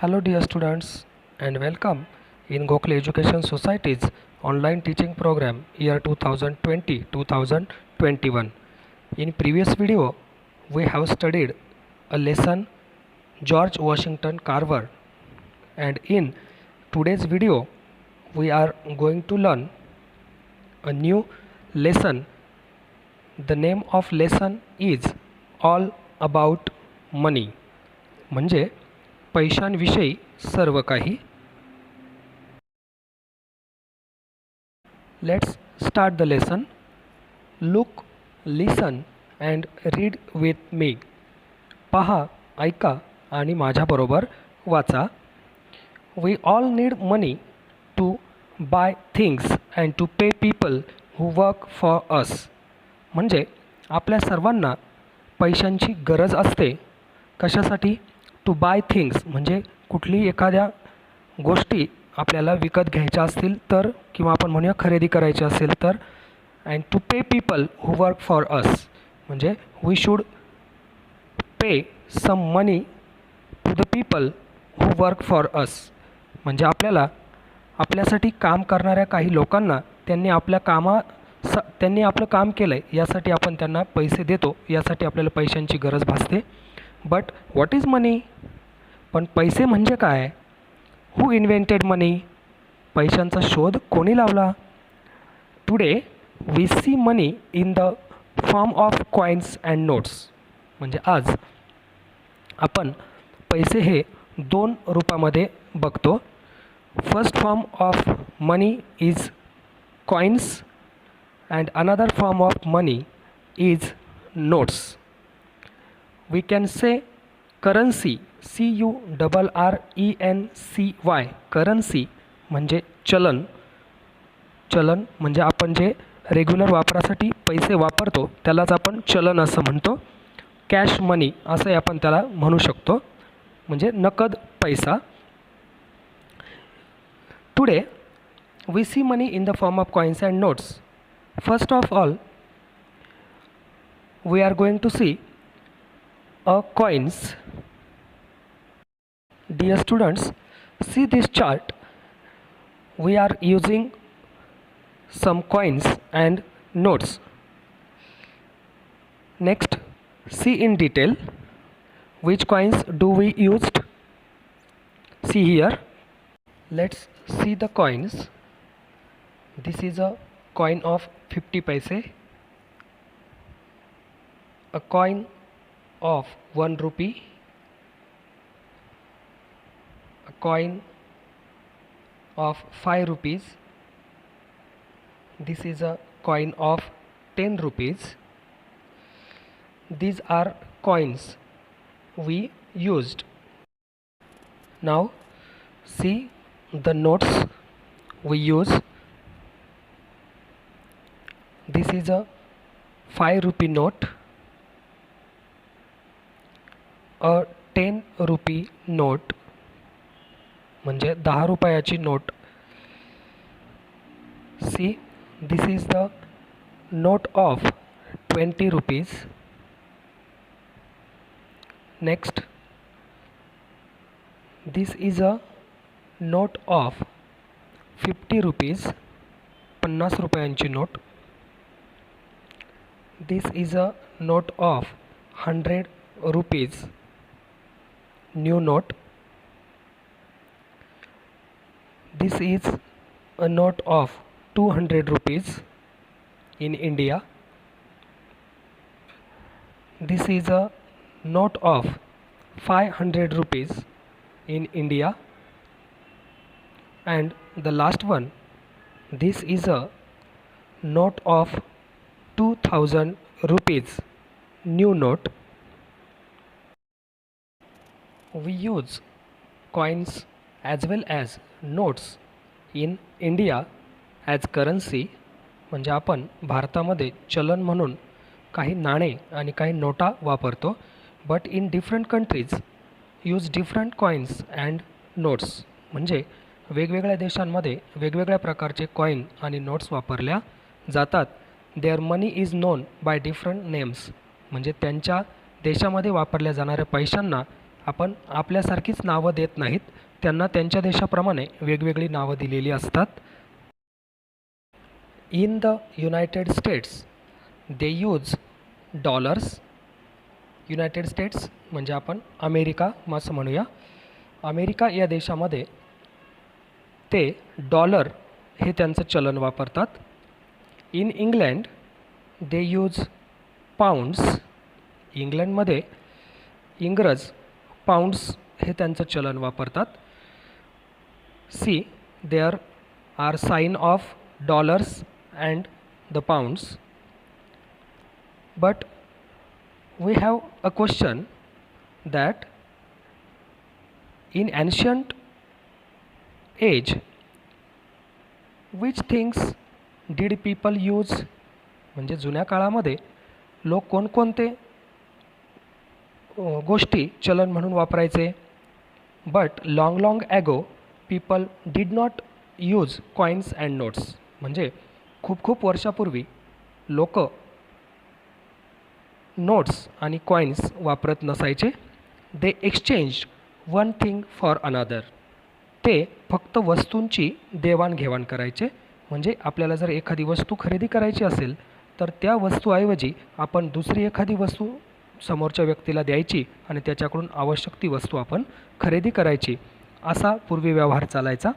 Hello dear students and welcome in Gokhale Education Society's online teaching program year 2020-2021. In previous video we have studied a lesson George Washington Carver, and in today's video we are going to learn a new lesson. The name of lesson is All About Money, म्हणजे पैशांविषयी सर्व काही. Let's start the lesson. Look, listen and read with me. पहा, ऐका आणि माझ्याबरोबर वाचा. We all need money to buy things and to pay people who work for us. म्हणजे आपल्या सर्वांना पैशांची गरज असते. कशासाठी? टू बाय थिंग्स म्हणजे कुठलीही एखाद्या गोष्टी आपल्याला विकत घ्यायच्या असतील तर, किंवा आपण म्हणूया खरेदी करायची असेल तर. And to pay people who work for us म्हणजे we should pay some money to the people who work for us. म्हणजे आपल्यासाठी काम करणाऱ्या काही लोकांना त्यांनी आपलं काम केलं आहे यासाठी आपण त्यांना पैसे देतो. यासाठी आपल्याला पैशांची गरज भासते. But what is money? पण पैसे म्हणजे काय? Who invented money? पैशांचा शोध कोणी लावला? Today we see money in the form of coins and notes. म्हणजे आज आपण पैसे हे दोन रूपामध्ये बघतो. First form of money is coins and another form of money is notes. We can say currency, CURRENCY. currency म्हणजे चलन म्हणजे आपण जे रेग्युलर वापरासाठी पैसे वापरतो त्यालाच आपण चलन असं म्हणतो. कॅश मनी असंही आपण त्याला म्हणू शकतो, म्हणजे नकद पैसा. Today we see money in the form of coins and notes. First of all we are going to see coins. Dear students, see this chart. We are using some coins and notes. Next, see in detail which coins do we used. See here. Let's see the coins. This is a coin of 50 paise, a coin of 1 rupee, a coin of 5 rupees. This is a coin of 10 rupees. These are coins we used. Now see the notes we use. This is a 5 rupee note, a 10 rupee note म्हणजे 10 रुपयाची note. See this is the note of 20 rupees. Next this is a note of 50 rupees, 50 रुपयांची note. This is a note of 100 rupees, new note. This is a note of 200 rupees in India. This is a note of 500 rupees in India. And the last one, this is a note of 2000 rupees, new note. We use coins as well as notes in India as currency. म्हणजे आपण भारतामध्ये चलन म्हणून काही नाणे आणि काही नोटा वापरतो. But in different countries use different coins and notes. म्हणजे वेगवेगळ्या देशांमध्ये वेगवेगळ्या प्रकारचे कॉईन आणि नोट्स वापरल्या जातात. There money is known by different names. म्हणजे त्यांच्या देशामध्ये वापरल्या जाणाऱ्या पैशांना आपण आपल्यासारखीच नावं देत नाहीत, त्यांना त्यांच्या देशाप्रमाणे वेगवेगळी नावं दिलेली असतात. In the United states they use dollars. United states म्हणजे आपण अमेरिका असं म्हणूया. अमेरिका या देशामध्ये ते डॉलर हे त्यांचं चलन वापरतात. In England they use pounds. इंग्लंडमध्ये इंग्रज पाऊंड्स हे त्यांचं चलन वापरतात. See there are sign of dollars and the pounds. But we have a question that in ancient age which things did people use. म्हणजे जुन्या काळामध्ये लोक कोणकोणते गोष्टी चलन म्हणून वापरायचे. But long ago people did not use coins and notes. म्हणजे खूप वर्षापूर्वी लोक नोट्स आणि कॉईन्स वापरत नसायचे. दे exchange one thing for another. ते फक्त वस्तूंची देवाणघेवाण करायचे. म्हणजे आपल्याला जर एखादी वस्तू खरेदी करायची असेल तर त्या वस्तूऐवजी आपण दुसरी एखादी वस्तू समोरच्या व्यक्तीला द्यायची आणि त्याच्याकडून आवश्यक ती वस्तू आपण खरेदी करायची. असा पूर्वी व्यवहार चालायचा.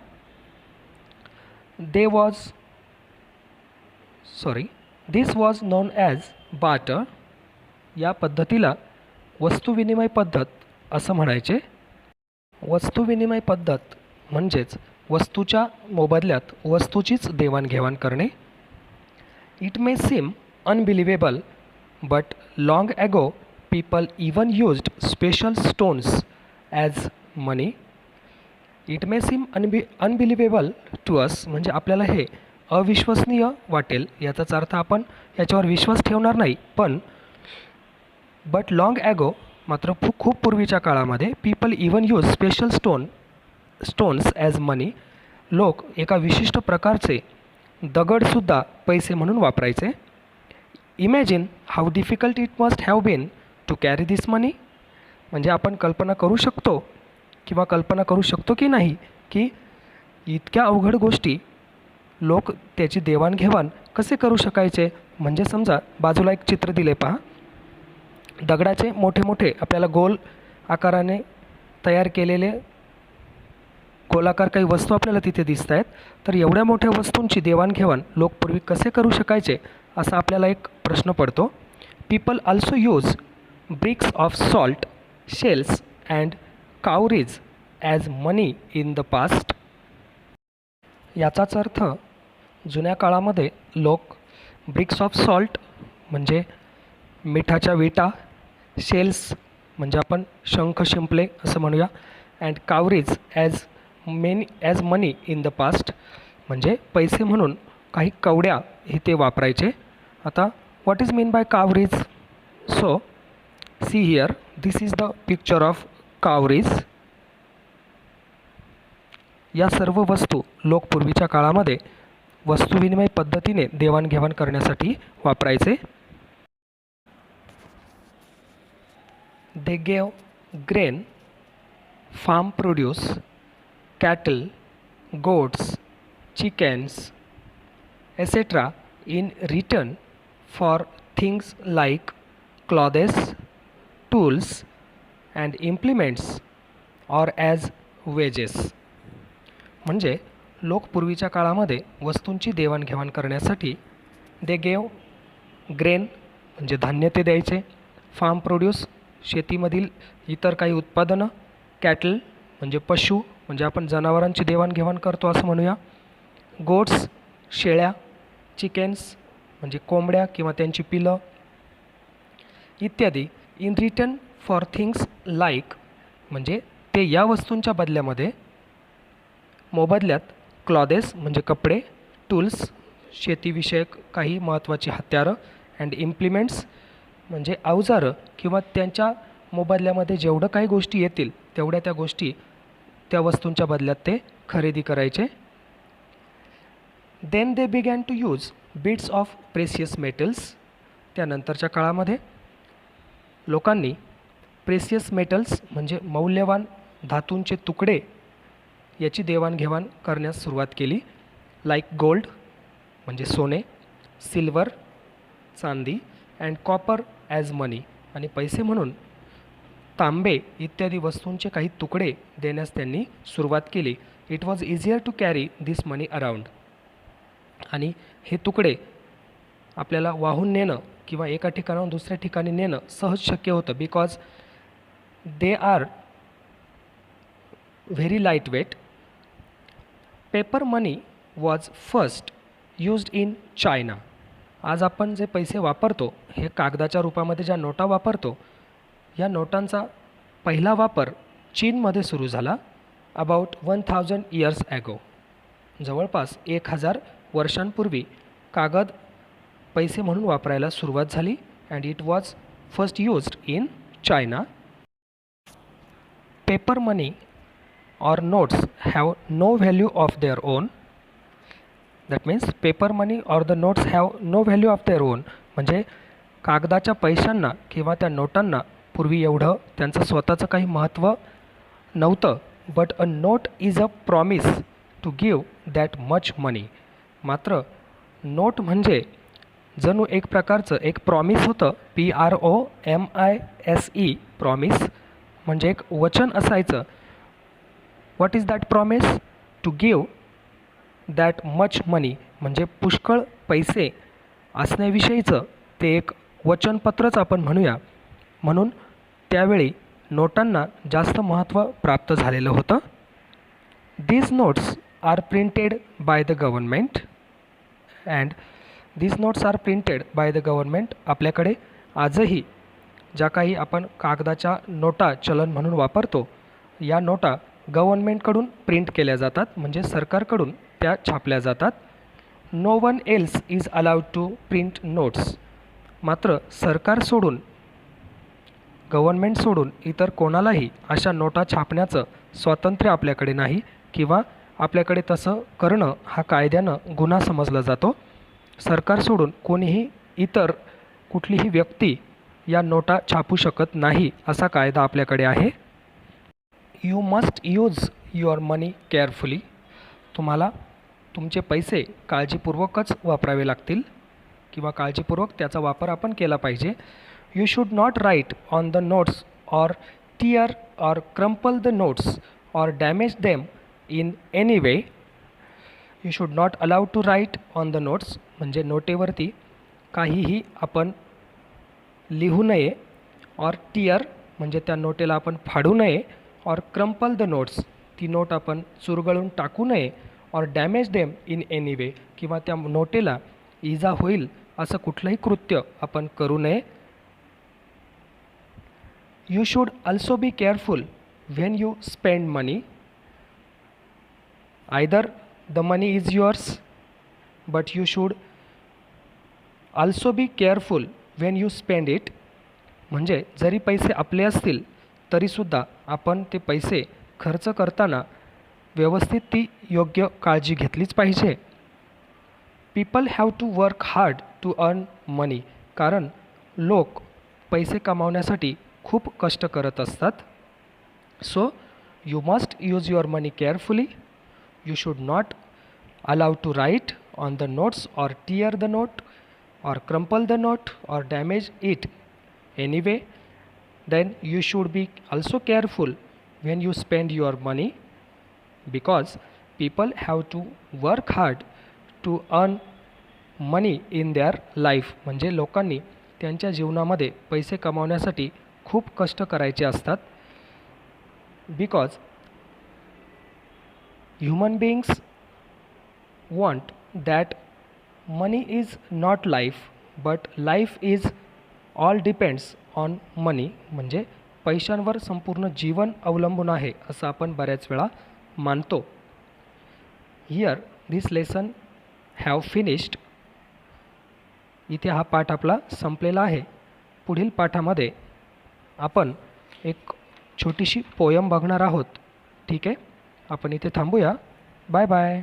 दिस वॉज नोन ॲज बार्टर. या पद्धतीला वस्तुविनिमय पद्धत असं म्हणायचे. वस्तुविनिमय पद्धत म्हणजेच वस्तूच्या मोबदल्यात वस्तूचीच देवाणघेवाण करणे. It may seem unbelievable but long ago people even used special stones as money. It may seem unbelievable to us. म्हणजे आपल्याला हे अविश्वसनीय वाटेल, याचाच अर्थ आपण याच्यावर विश्वास ठेवणार नाही. पण बट लॉंग ॲगो मात्र खूप पूर्वीच्या काळामध्ये people even use special stones as money. लोक एका विशिष्ट प्रकारचे दगडसुद्धा पैसे म्हणून वापरायचे. Imagine how difficult it must have been to carry this money. म्हणजे आपण कल्पना करू शकतो की नाही की इतक्या अवघड गोष्टी लोक त्याची देवाणघेवाण कसे करू शकायचे. म्हणजे समजा बाजूला एक चित्र दिले पहा. दगडाचे मोठे आपल्याला गोल आकाराने तयार केलेले गोलाकार काही वस्तू आपल्याला तिथे दिसत आहेत. तर एवढ्या मोठ्या वस्तूंची देवाणघेवाण लोक पूर्वी कसे करू शकायचे असा आपल्याला एक प्रश्न पडतो. People also use bricks of salt, shells and cowries as money in the past. याचाच अर्थ जुन्या काळामध्ये लोक ब्रिक्स ऑफ सॉल्ट म्हणजे मिठाच्या विटा, शेल्स म्हणजे आपण शंख शिंपले असं म्हणूया, and cowries as money in the past म्हणजे पैसे म्हणून काही कवड्या हे ते वापरायचे. आता what is mean by cowries. So see here, this is the picture of cowries. या सर्व वस्तू लोक पूर्वीच्या काळामध्ये वस्तुविनिमय पद्धतीने देवाणघेवाण करण्यासाठी वापरायचे. They gave grain, farm produce, cattle, goats, chickens, etc. in return for things like clothes, tools, and implements or as wages. म्हणजे लोक पूर्वीच्या काळामध्ये वस्तूंची देवाणघेवाण करण्यासाठी they gave grain म्हणजे धान्य ते द्यायचे, farm produce शेतीमधील इतर काही उत्पादनं, कॅटल म्हणजे पशु म्हणजे आपण जनावरांची देवाणघेवाण करतो असं म्हणूया, गोट्स शेळ्या, चिकन्स म्हणजे कोंबड्या किंवा त्यांची पिलं इत्यादी. In return for things like म्हणजे ते या वस्तूंच्या बदल्यामध्ये मोबदल्यात क्लॉथेस म्हणजे कपडे, टूल्स शेतीविषयक काही महत्त्वाची हत्यारं, अँड इम्प्लिमेंट्स म्हणजे अवजारं किंवा त्यांच्या मोबदल्यामध्ये जेवढं काही गोष्टी येतील तेवढ्या त्या गोष्टी त्या वस्तूंच्या बदल्यात ते खरेदी करायचे. Then they began to use bits of precious metals. त्यानंतरच्या काळामध्ये लोकांनी प्रेसियस मेटल्स म्हणजे मौल्यवान धातूंचे तुकडे याची देवाणघेवाण करण्यास सुरुवात केली. लाईक गोल्ड म्हणजे सोने, सिल्वर चांदी अँड कॉपर ॲज मनी आणि पैसे म्हणून तांबे इत्यादी वस्तूंचे काही तुकडे देण्यास त्यांनी सुरुवात केली. It was easier to carry this money around. आणि हे तुकडे आपल्याला वाहून नेणं किंवा एका ठिकाणाहून दुसऱ्या ठिकाणी नेणं सहज शक्य होतं because they are very light weight. Paper money was first used in China. आज आपण जे पैसे वापरतो हे कागदाच्या रूपामध्ये ज्या नोटा वापरतो या नोटांचा पहिला वापर चीनमध्ये सुरू झाला अबाउट 1000 इयर्स ॲगो. जवळपास 1000 वर्षांपूर्वी कागद पैसे म्हणून वापरायला सुरुवात झाली and it was first used in China. Paper money or notes have no value of their own. That means paper money or the notes have no value of their own. म्हणजे कागदाच्या पैशांना किंवा त्या नोटांना पूर्वी एवढं त्यांचं स्वतःचं काही महत्त्व नव्हतं. But a note is a promise to give that much money. मात्र नोट म्हणजे जणू एक प्रकारचं एक प्रॉमिस होतं. PROMISE प्रॉमिस म्हणजे एक वचन असायचं. What is that promise? To give that much money म्हणजे पुष्कळ पैसे असण्याविषयीचं ते एक वचनपत्रच आपण म्हणूया. म्हणून त्यावेळी नोटांना जास्त महत्त्व प्राप्त झालेलं होतं. These notes are printed by the government and these notes are printed by the government. आपल्याकडे आजही ज्या काही आपण कागदाच्या नोटा चलन म्हणून वापरतो या नोटा गव्हर्नमेंटकडून प्रिंट केल्या जातात म्हणजे सरकारकडून त्या छापल्या जातात. No one else is allowed to print notes. मात्र सरकार सोडून गव्हर्नमेंट सोडून इतर कोणालाही अशा नोटा छापण्याचं स्वातंत्र्य आपल्याकडे नाही किंवा आपल्याकडे तसं करणं हा कायद्यानं गुन्हा समजला जातो. सरकार सोडून कोणीही इतर कुठलीही व्यक्ती या नोटा छापू शकत नाही असा कायदा आपल्याकडे आहे. You must use your money carefully. तुम्हाला तुमचे पैसे काळजीपूर्वकच वापरावे लागतील किंवा काळजीपूर्वक त्याचा वापर आपण केला पाहिजे. You should not write on the notes or tear or crumple the notes or damage them in any way. You should not allow to write on the notes म्हणजे नोटेवरती काहीही आपण लिहू नये. ऑर टीयर म्हणजे त्या नोटेला आपण फाडू नये. ऑर क्रम्पल द नोट्स ती नोट आपण चुरगळून टाकू नये. Or damage them in any वे किंवा त्या नोटेला इजा होईल असं कुठलंही कृत्य आपण करू नये. You should also be careful when you spend money. Either the money is yours but you should also be careful when you spend it. म्हणजे जरी पैसे आपले असतील तरीसुद्धा आपण ते पैसे खर्च करताना व्यवस्थित ती योग्य काळजी घेतलीच पाहिजे. People have to work hard to earn money. कारण लोक पैसे कमावण्यासाठी खूप कष्ट करत असतात. So you must use your money carefully. You should not allow to write on the notes or tear the note or crumple the note or damage it any way. Then you should be also careful when you spend your money because people have to work hard to earn money in their life. म्हणजे लोकांनी त्यांच्या जीवनामध्ये पैसे कमावण्यासाठी खूप कष्ट करायचे असतात. because human beings want that money is not life but life is all depends on मनी. म्हणजे पैशांवर संपूर्ण जीवन अवलंबून आहे असं आपण बऱ्याच वेळा मानतो. Here this lesson have finished. इथे हा पाठ आपला संपलेला आहे. पुढील पाठामध्ये आपण एक छोटीशी पोयम बघणार आहोत. ठीक आहे, आपण इथे थांबूया. Bye bye.